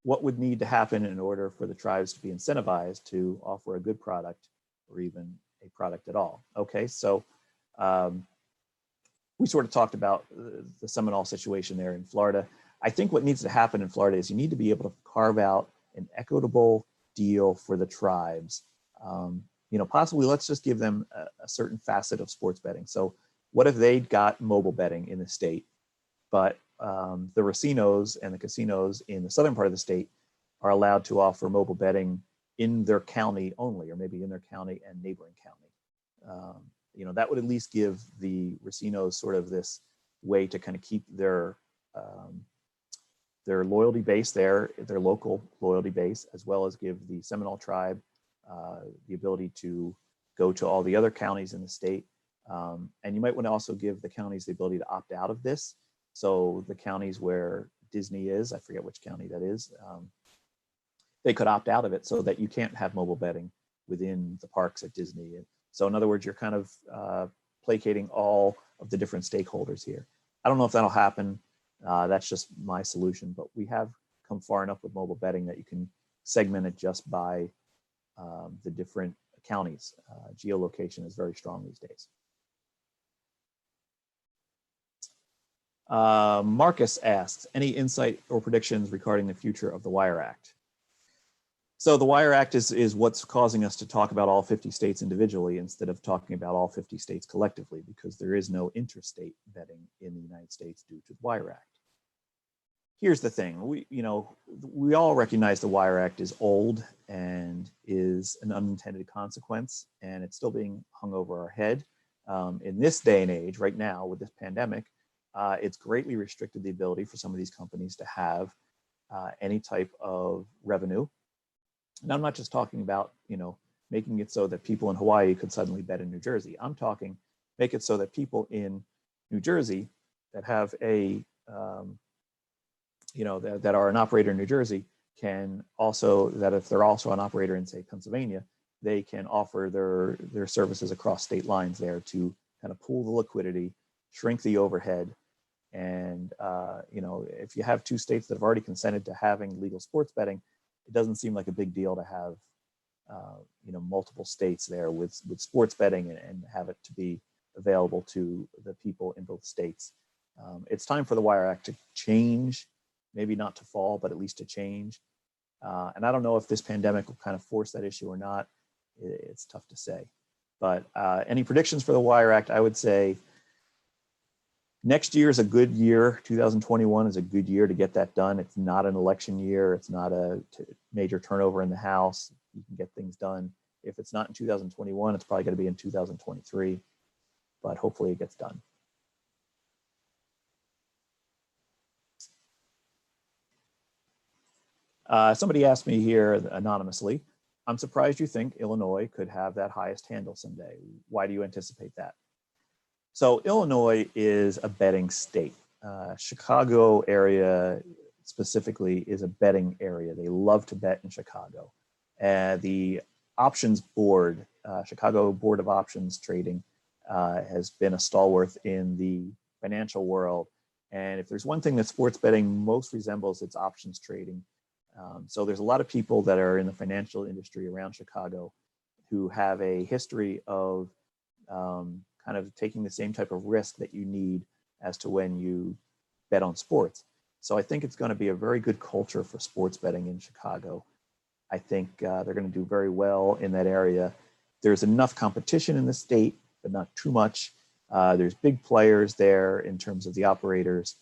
What would need to happen in order for the tribes to be incentivized to offer a good product, or even a product at all? Okay, so we sort of talked about the Seminole situation there in Florida. I think what needs to happen in Florida is you need to be able to carve out an equitable deal for the tribes. Possibly let's just give them a certain facet of sports betting. So what if they got mobile betting in the state, but the racinos and the casinos in the southern part of the state are allowed to offer mobile betting in their county only, or maybe in their county and neighboring county. That would at least give the racinos sort of this way to kind of keep their loyalty base there, their local loyalty base, as well as give the Seminole tribe the ability to go to all the other counties in the state. And you might want to also give the counties the ability to opt out of this. So the counties where Disney is, I forget which county that is, they could opt out of it so that you can't have mobile betting within the parks at Disney. So in other words, you're kind of placating all of the different stakeholders here. I don't know if that'll happen. That's just my solution, but we have come far enough with mobile betting that you can segment it just by the different counties. Geolocation is very strong these days. Marcus asks, any insight or predictions regarding the future of the Wire Act? So the Wire Act is what's causing us to talk about all 50 states individually instead of talking about all 50 states collectively, because there is no interstate betting in the United States due to the Wire Act. Here's the thing, we all recognize the Wire Act is old and is an unintended consequence, and it's still being hung over our head. In this day and age, right now with this pandemic, it's greatly restricted the ability for some of these companies to have any type of revenue. And I'm not just talking about, making it so that people in Hawaii could suddenly bet in New Jersey. I'm talking, make it so that people in New Jersey that have a, that are an operator in New Jersey can also, that if they're also an operator in, say, Pennsylvania, they can offer their services across state lines there to kind of pool the liquidity, shrink the overhead. And, if you have two states that have already consented to having legal sports betting, it doesn't seem like a big deal to have, multiple states there with sports betting and have it to be available to the people in both states. It's time for the Wire Act to change, maybe not to fall, but at least to change. And I don't know if this pandemic will kind of force that issue or not. It's tough to say. But any predictions for the Wire Act? I would say next year is a good year. 2021 is a good year to get that done. It's not an election year. It's not a major turnover in the House. You can get things done. If it's not in 2021, it's probably going to be in 2023, but hopefully it gets done. Somebody asked me here anonymously, I'm surprised you think Illinois could have that highest handle someday. Why do you anticipate that? So Illinois is a betting state. Chicago area specifically is a betting area. They love to bet in Chicago. The options board, Chicago Board of Options Trading, has been a stalwart in the financial world. And if there's one thing that sports betting most resembles, it's options trading. So there's a lot of people that are in the financial industry around Chicago who have a history of kind of taking the same type of risk that you need as to when you bet on sports. So I think it's going to be a very good culture for sports betting in Chicago. I think they're going to do very well in that area. There's enough competition in the state, but not too much. There's big players there in terms of the operators.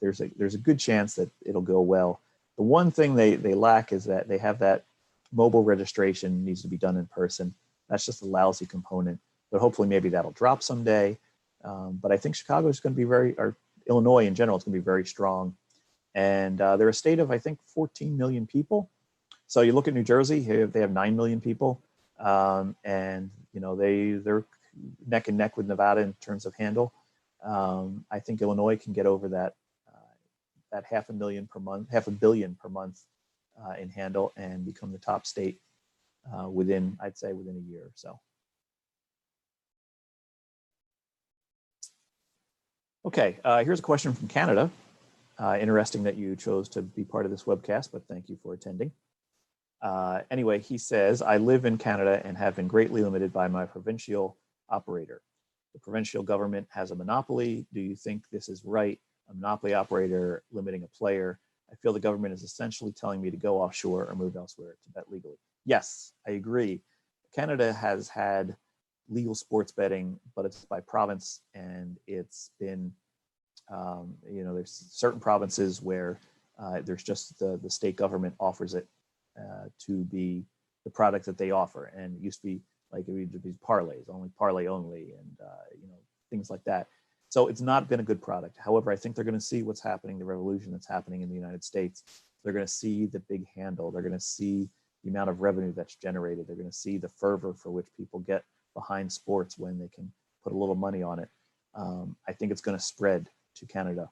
There's a good chance that it'll go well. The one thing they lack is that they have that mobile registration needs to be done in person. That's just a lousy component, but hopefully maybe that'll drop someday. But I think Chicago is going to be or Illinois in general is going to be very strong. And they're a state of, I think, 14 million people. So you look at New Jersey, they have 9 million people. And, they're neck and neck with Nevada in terms of handle. I think Illinois can get over that $500 million per month in handle and become the top state within a year or so. Okay, here's a question from Canada. Interesting that you chose to be part of this webcast, but thank you for attending. Anyway, he says, I live in Canada and have been greatly limited by my provincial operator. the provincial government has a monopoly? Do you think this is right? A monopoly operator limiting a player? I feel the government is essentially telling me to go offshore or move elsewhere to bet legally. Yes, I agree. Canada has had legal sports betting, but it's by province, and it's been, there's certain provinces where there's just the state government offers it to be the product that they offer. And it used to be like it would be parlays, only parlay only, and things like that. So it's not been a good product. However, I think they're going to see what's happening, the revolution that's happening in the United States. They're going to see the big handle. They're going to see the amount of revenue that's generated. They're going to see the fervor for which people get behind sports when they can put a little money on it. I think it's going to spread to Canada.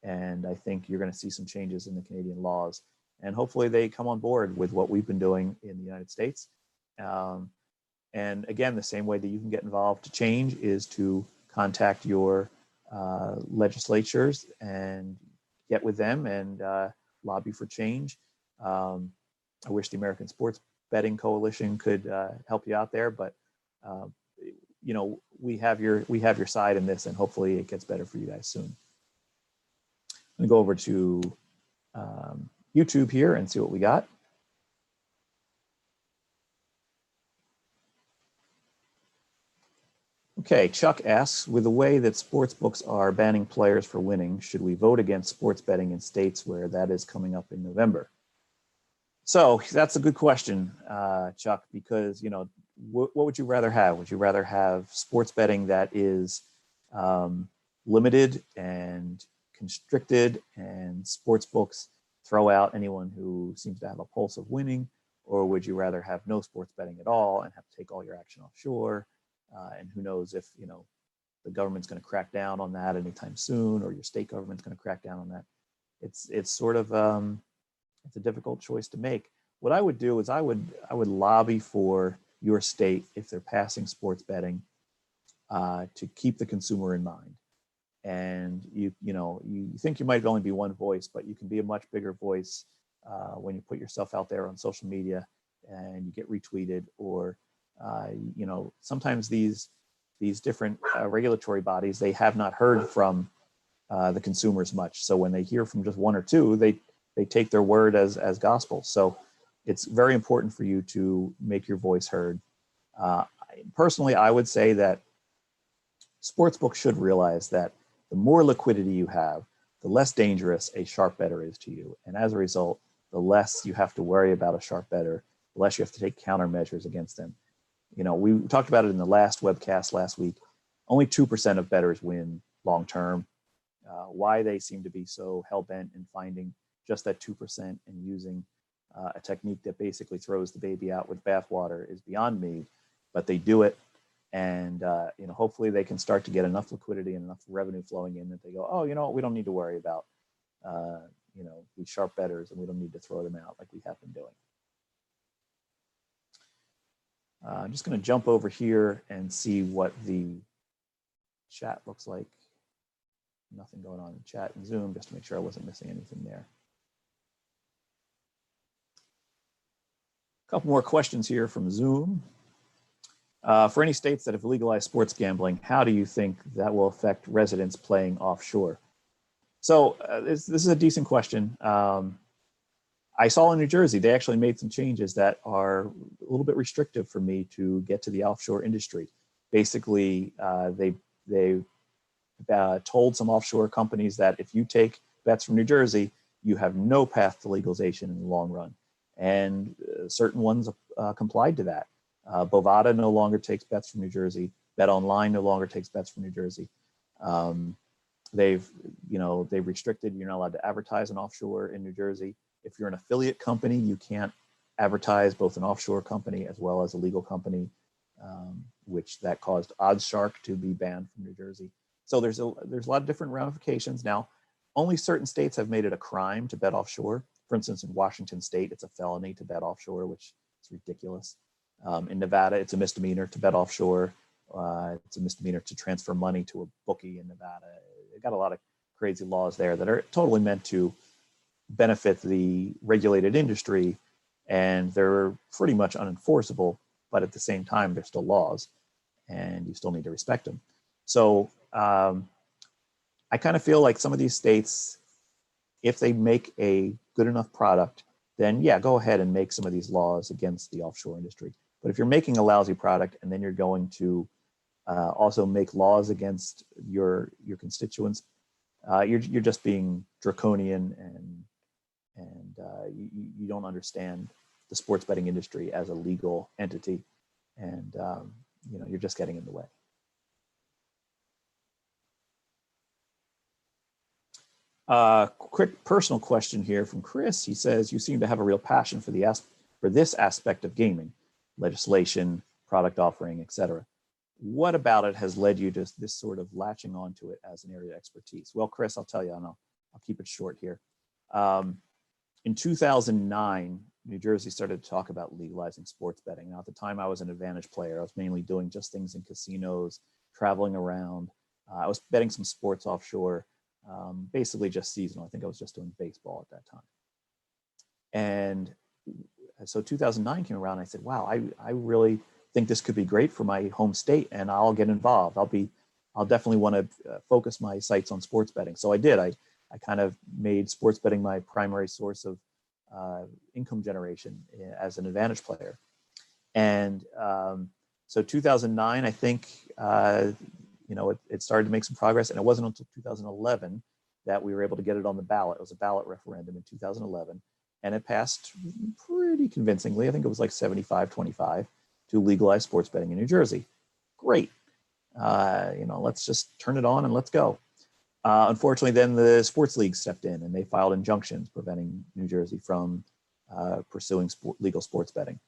And I think you're going to see some changes in the Canadian laws. And hopefully they come on board with what we've been doing in the United States. And again, the same way that you can get involved to change is to contact your legislatures and get with them and lobby for change. I wish the American Sports Betting Coalition could help you out there, but we have your side in this, and hopefully it gets better for you guys soon. I'm gonna go over to YouTube here and see what we got. Okay, Chuck asks, with the way that sports books are banning players for winning, should we vote against sports betting in states where that is coming up in November? So that's a good question, Chuck, because, what would you rather have? Would you rather have sports betting that is limited and constricted, and sports books throw out anyone who seems to have a pulse of winning? Or would you rather have no sports betting at all and have to take all your action offshore? And who knows if, the government's going to crack down on that anytime soon, or your state government's going to crack down on that. It's sort of, it's a difficult choice to make. What I would do is I would lobby for your state, if they're passing sports betting, to keep the consumer in mind. And you think you might only be one voice, but you can be a much bigger voice when you put yourself out there on social media and you get retweeted, or sometimes these different regulatory bodies, they have not heard from the consumers much. So when they hear from just one or two, they take their word as gospel. So it's very important for you to make your voice heard. Personally, I would say that sportsbooks should realize that the more liquidity you have, the less dangerous a sharp bettor is to you. And as a result, the less you have to worry about a sharp bettor, the less you have to take countermeasures against them. We talked about it in the last webcast last week. Only 2% of bettors win long-term. Why they seem to be so hell-bent in finding just that 2% and using a technique that basically throws the baby out with bathwater is beyond me, but they do it. And hopefully they can start to get enough liquidity and enough revenue flowing in that they go, oh, we don't need to worry about these sharp bettors, and we don't need to throw them out like we have been doing. I'm just going to jump over here and see what the chat looks like. Nothing going on in chat and Zoom, just to make sure I wasn't missing anything there. A couple more questions here from Zoom. For any states that have legalized sports gambling, how do you think that will affect residents playing offshore? So this is a decent question. I saw in New Jersey, they actually made some changes that are a little bit restrictive for me to get to the offshore industry. Basically, they told some offshore companies that if you take bets from New Jersey, you have no path to legalization in the long run. And certain ones complied to that. Bovada no longer takes bets from New Jersey. BetOnline no longer takes bets from New Jersey. They've restricted, you're not allowed to advertise an offshore in New Jersey. If you're an affiliate company, you can't advertise both an offshore company as well as a legal company, which that caused OddsShark to be banned from New Jersey. So there's a lot of different ramifications. Now, only certain states have made it a crime to bet offshore. For instance, in Washington State, it's a felony to bet offshore, which is ridiculous. In Nevada, it's a misdemeanor to bet offshore. It's a misdemeanor to transfer money to a bookie in Nevada. They got a lot of crazy laws there that are totally meant to benefit the regulated industry, and they're pretty much unenforceable, but at the same time, they're still laws, and you still need to respect them. So I kind of feel like some of these states, if they make a good enough product, then yeah, go ahead and make some of these laws against the offshore industry. But if you're making a lousy product and then you're going to also make laws against your constituents, you're just being draconian, and you don't understand the sports betting industry as a legal entity, and you're just getting in the way. Quick personal question here from Chris. He says, you seem to have a real passion for this aspect of gaming, legislation, product offering, etc. What about it has led you to this sort of latching onto it as an area of expertise? Well, Chris, I'll tell you, I'll keep it short here. In 2009, New Jersey started to talk about legalizing sports betting. Now, at the time, I was an advantage player. I was mainly doing just things in casinos, traveling around. I was betting some sports offshore. Basically just seasonal. I think I was just doing baseball at that time. And so 2009 came around and I said, wow, I really think this could be great for my home state, and I'll get involved. I'll definitely want to focus my sights on sports betting. So I did. I kind of made sports betting my primary source of income generation as an advantage player. And so 2009, I think, it started to make some progress, and it wasn't until 2011 that we were able to get it on the ballot. It was a ballot referendum in 2011, and it passed pretty convincingly. I think it was like 75-25 to legalize sports betting in New Jersey. Great. Let's just turn it on and let's go. Unfortunately, then the sports league stepped in and they filed injunctions preventing New Jersey from pursuing legal sports betting.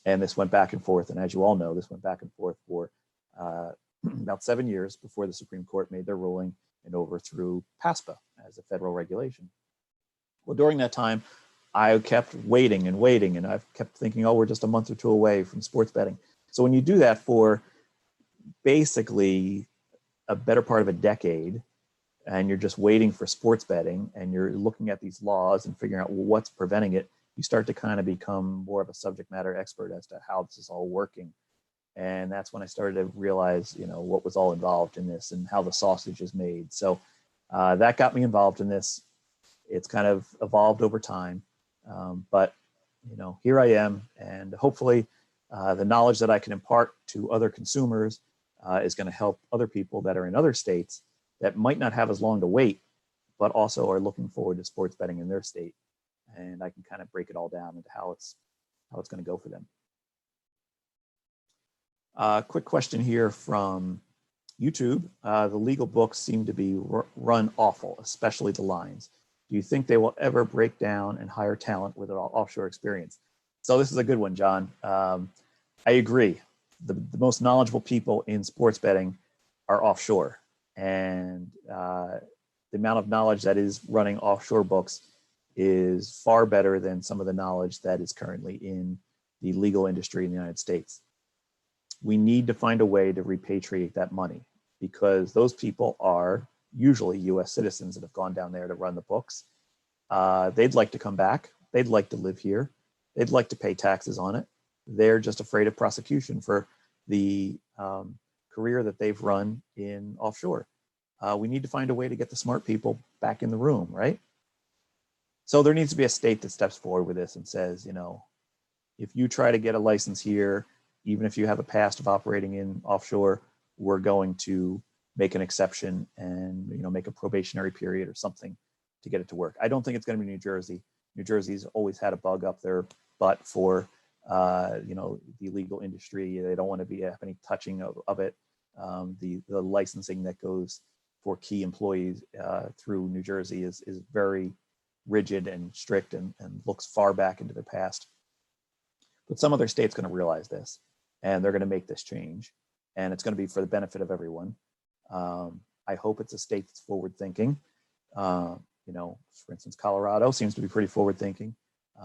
And this went back and forth. And as you all know, this went back and forth for about 7 years before the Supreme Court made their ruling and overthrew PASPA as a federal regulation. Well, during that time, I kept waiting, and I've kept thinking, oh, we're just a month or two away from sports betting. So when you do that for basically a better part of a decade, and you're just waiting for sports betting, and you're looking at these laws and figuring out what's preventing it, you start to kind of become more of a subject matter expert as to how this is all working. And that's when I started to realize, what was all involved in this and how the sausage is made. So that got me involved in this. It's kind of evolved over time. But here I am, and hopefully the knowledge that I can impart to other consumers is going to help other people that are in other states that might not have as long to wait, but also are looking forward to sports betting in their state. And I can kind of break it all down into how it's going to go for them. Quick question here from YouTube. The legal books seem to be run awful, especially the lines. Do you think they will ever break down and hire talent with an offshore experience? So this is a good one, John. I agree. The most knowledgeable people in sports betting are offshore. And the amount of knowledge that is running offshore books is far better than some of the knowledge that is currently in the legal industry in the United States. We need to find a way to repatriate that money, because those people are usually US citizens that have gone down there to run the books. They'd like to come back. They'd like to live here. They'd like to pay taxes on it. They're just afraid of prosecution for the career that they've run in offshore. We need to find a way to get the smart people back in the room, right? So there needs to be a state that steps forward with this and says, if you try to get a license here, even if you have a past of operating in offshore, we're going to make an exception and make a probationary period or something to get it to work. I don't think it's going to be New Jersey. New Jersey's always had a bug up their butt for the legal industry. They don't want to have any touching of it. The licensing that goes for key employees through New Jersey is very rigid and strict and looks far back into the past. But some other state's going to realize this, and they're going to make this change, and it's going to be for the benefit of everyone. I hope it's a state that's forward thinking. For instance, Colorado seems to be pretty forward thinking.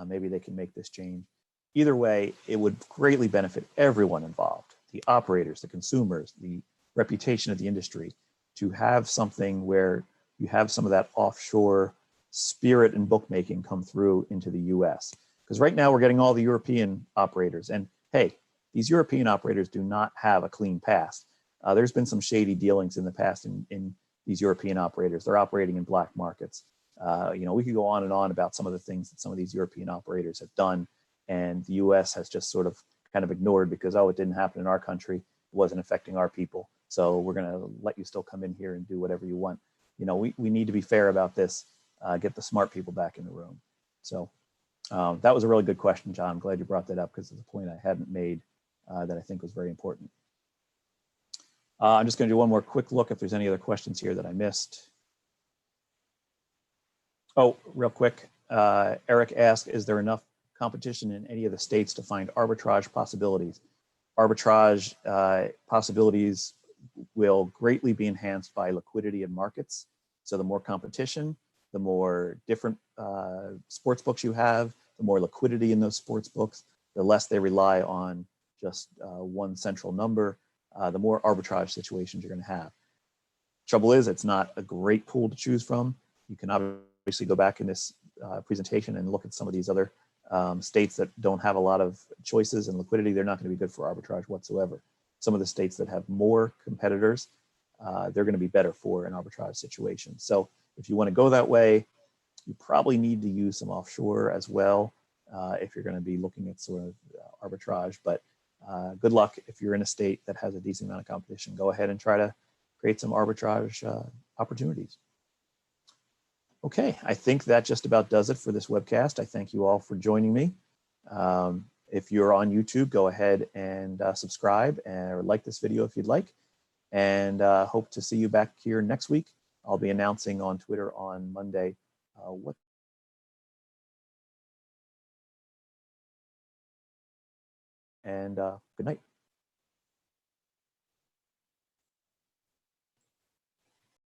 Maybe they can make this change. Either way, it would greatly benefit everyone involved, the operators, the consumers, the reputation of the industry, to have something where you have some of that offshore spirit and bookmaking come through into the US. Because right now we're getting all the European operators, and hey, these European operators do not have a clean past. There's been some shady dealings in the past in these European operators. They're operating in black markets. We could go on and on about some of the things that some of these European operators have done, and the U.S. has just sort of kind of ignored because, oh, it didn't happen in our country, it wasn't affecting our people, so we're going to let you still come in here and do whatever you want. We need to be fair about this, get the smart people back in the room. So that was a really good question, John. I'm glad you brought that up because it's a point I hadn't made that I think was very important. I'm just going to do one more quick look if there's any other questions here that I missed. Oh, real quick, Eric asked, is there enough competition in any of the states to find arbitrage possibilities? Arbitrage possibilities will greatly be enhanced by liquidity in markets. So the more competition, the more different sports books you have, the more liquidity in those sports books, the less they rely on just one central number, the more arbitrage situations you're going to have. Trouble is, it's not a great pool to choose from. You can obviously go back in this presentation and look at some of these other states that don't have a lot of choices and liquidity. They're not going to be good for arbitrage whatsoever. Some of the states that have more competitors, they're going to be better for an arbitrage situation. So if you want to go that way, you probably need to use some offshore as well if you're going to be looking at sort of arbitrage. But good luck if you're in a state that has a decent amount of competition. Go ahead and try to create some arbitrage opportunities. Okay, I think that just about does it for this webcast. I thank you all for joining me. If you're on YouTube, go ahead and subscribe or like this video if you'd like. And hope to see you back here next week. I'll be announcing on Twitter on Monday what. And good night.